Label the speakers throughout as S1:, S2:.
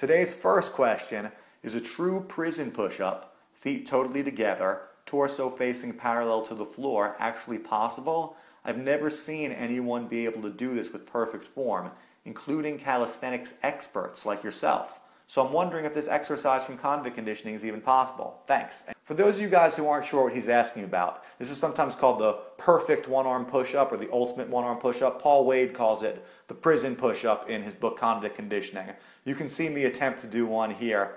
S1: Today's first question is a true prison push-up, feet totally together, torso facing parallel to the floor, actually possible? I've never seen anyone be able to do this with perfect form, including calisthenics experts like yourself. So I'm wondering if this exercise from convict conditioning is even possible. Thanks. For those of you guys who aren't sure what he's asking about, this is sometimes called the perfect one-arm push-up or the ultimate one-arm push-up. Paul Wade calls it the prison push-up in his book Convict Conditioning. You can see me attempt to do one here.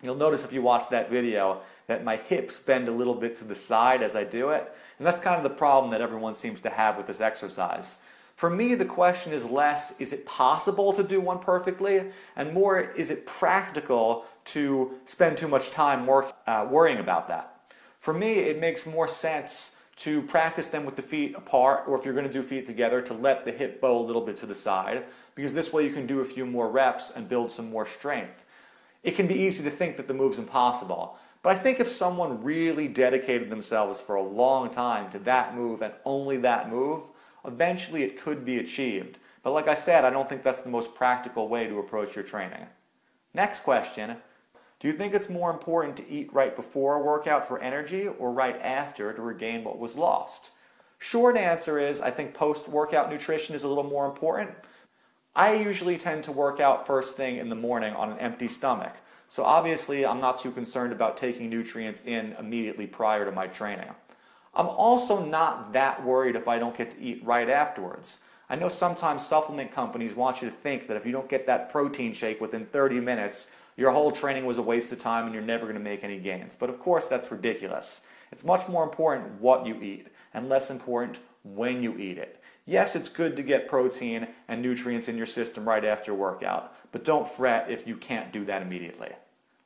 S1: You'll notice if you watch that video that my hips bend a little bit to the side as I do it, and that's kind of the problem that everyone seems to have with this exercise. For me, the question is less, is it possible to do one perfectly? And more, is it practical to spend too much time worrying about that? For me, it makes more sense to practice them with the feet apart, or if you're going to do feet together, to let the hip bow a little bit to the side, because this way you can do a few more reps and build some more strength. It can be easy to think that the move's impossible, but I think if someone really dedicated themselves for a long time to that move and only that move, eventually it could be achieved. But like I said, I don't think that's the most practical way to approach your training. Next question, do you think it's more important to eat right before a workout for energy or right after to regain what was lost? Short answer is, I think post-workout nutrition is a little more important. I usually tend to work out first thing in the morning on an empty stomach. So obviously I'm not too concerned about taking nutrients in immediately prior to my training. I'm also not that worried if I don't get to eat right afterwards. I know sometimes supplement companies want you to think that if you don't get that protein shake within 30 minutes, your whole training was a waste of time and you're never going to make any gains. But of course that's ridiculous. It's much more important what you eat and less important when you eat it. Yes, it's good to get protein and nutrients in your system right after your workout, but don't fret if you can't do that immediately.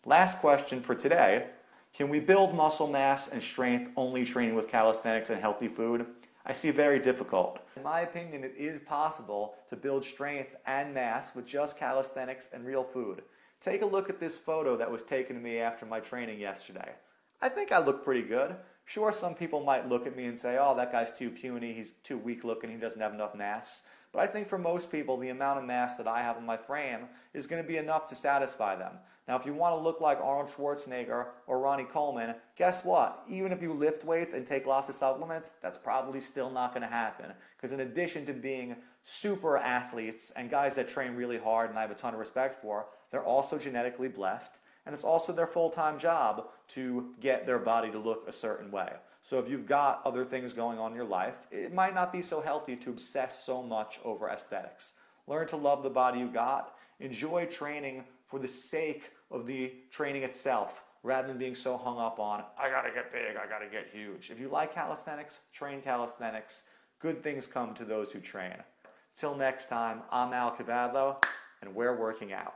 S1: Last question for today. Can we build muscle mass and strength only training with calisthenics and healthy food? I see very difficult. In my opinion, it is possible to build strength and mass with just calisthenics and real food. Take a look at this photo that was taken of me after my training yesterday. I think I look pretty good. Sure, some people might look at me and say, oh, that guy's too puny, he's too weak looking, he doesn't have enough mass. But I think for most people, the amount of mass that I have in my frame is going to be enough to satisfy them. Now, if you want to look like Arnold Schwarzenegger or Ronnie Coleman, guess what? Even if you lift weights and take lots of supplements, that's probably still not going to happen. Because in addition to being super athletes and guys that train really hard and I have a ton of respect for, they're also genetically blessed. And it's also their full-time job to get their body to look a certain way. So if you've got other things going on in your life, it might not be so healthy to obsess so much over aesthetics. Learn to love the body you got. Enjoy training for the sake of the training itself, rather than being so hung up on, I gotta get big, I gotta get huge. If you like calisthenics, train calisthenics. Good things come to those who train. Till next time, I'm Al Cavadlo, and we're working out.